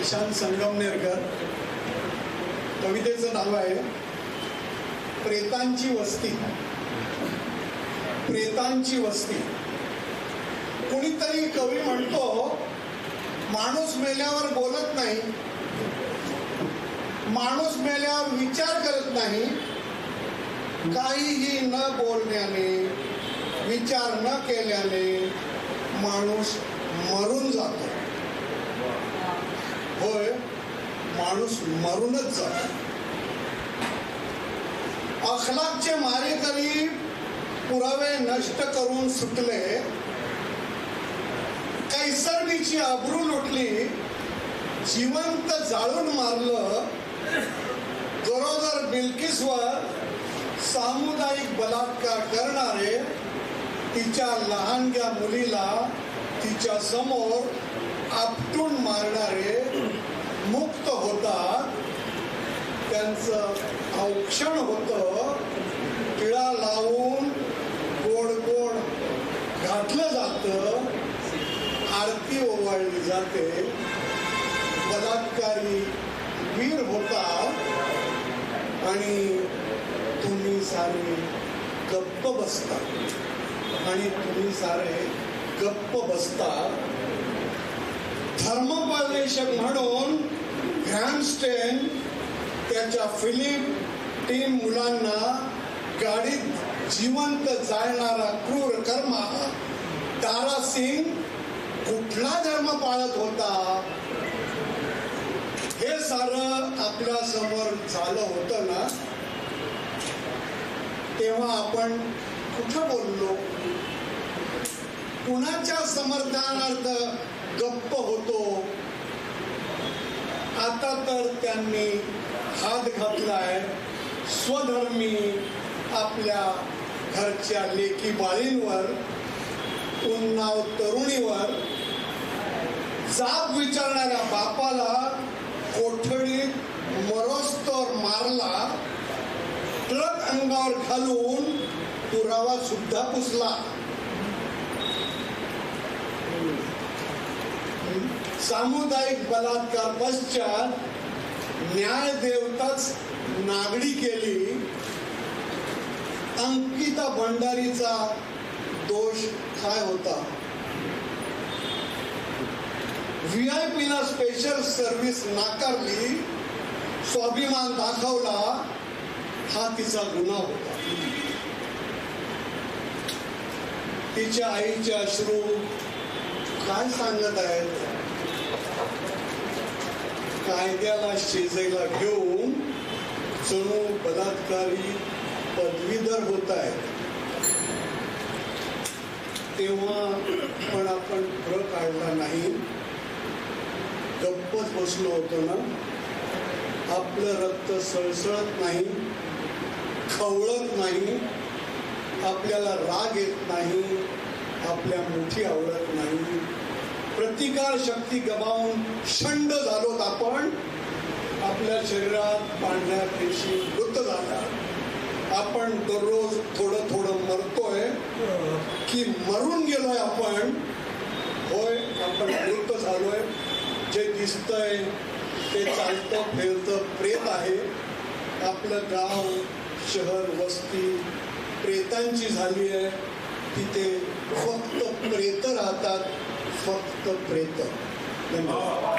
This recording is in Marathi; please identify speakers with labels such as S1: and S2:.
S1: ईशान संगमनेरकर. कवितेचं नाव आहे प्रेतांची वस्ती. प्रेतांची वस्ती. कुणीतरी कवी म्हणतो माणूस मेल्यावर बोलत नाही, माणूस मेल्यावर विचार करत नाही. काहीही न बोलण्याने, विचार न केल्याने माणूस मरून जातो. होय, माणूस मरूनच जातो. अखलाकचे मारेकरी पुरावे नष्ट करून सुटले. कैसरबीची अब्रू लुटली, जिवंत जाळून मारलं. गरोदर बिल्किसवर सामुदायिक बलात्कार करणारे तिच्या लहानग्या मुलीला तिच्या समोर आपटून मारणारे मुक्त होतात. त्यांचं औक्षण होतं. टिळा लावून गोड गोड घातलं जातं. आरती ओवाळली जाते. बलात्कारी वीर होतात आणि तुम्ही सारे गप्प बसता. आणि तुम्ही सारे गप्प बसता. धर्मोपदेशक म्हणून ग्रॅमस्टेन त्याच्या फिलिप 3 मुलांना गाडीत जिवंत जाळणारा क्रूर कर्मा तारा सिंग कुठला धर्म पाळत होता? हे सारं आपल्या समोर झालं होतं ना, तेव्हा आपण कुठं बोललो? कुणाच्या समर्थनार्थ गप्प होतो? आता तर त्यांनी हात घातलाय स्वधर्मी आपल्या घरच्या लेकी बाळींवर, उन्नाव तरुणीवर. जाब विचारणाऱ्या बापाला कोठडीत मरोस्तोर मारला. ट्रक अंगावर घालून पुरावा सुद्धा पुसला. सामुदायिक बलात्कार पश्चात न्याय देवताच नागडी केली. अंकिता भंडारीचा दोष काय होता? VIP ला स्पेशल सर्व्हिस नाकारली, स्वाभिमान दाखवला, हा तिचा गुन्हा होता. तिच्या आईचे अश्रू काय सांगत आहेत? कायद्याला शेजायला घेऊन जणू बलात्कारी पदवीधर होत आहेत. तेव्हा पण आपण फरक काढला नाही, गप्पच बसलो होतो ना. आपलं रक्त सळसळत नाही, खवळत नाही, आपल्याला राग येत नाही, आपल्या मुठी आवडत नाही. प्रतिकार शक्ती गमावून शंड झालोत आपण. आपल्या शरीरात पांढऱ्या पेशी मृत झाल्या. आपण दररोज थोडं थोडं मरतोय की मरून गेलोय आपण? होय, आपण मृत झालोय. जे दिसतंय ते चालतं फिरतं प्रेत आहे. आपलं गाव, शहर, वस्ती प्रेतांची झाली आहे. तिथे फक्त प्रेत राहतात, फक्त प्रेत. धन्यवाद.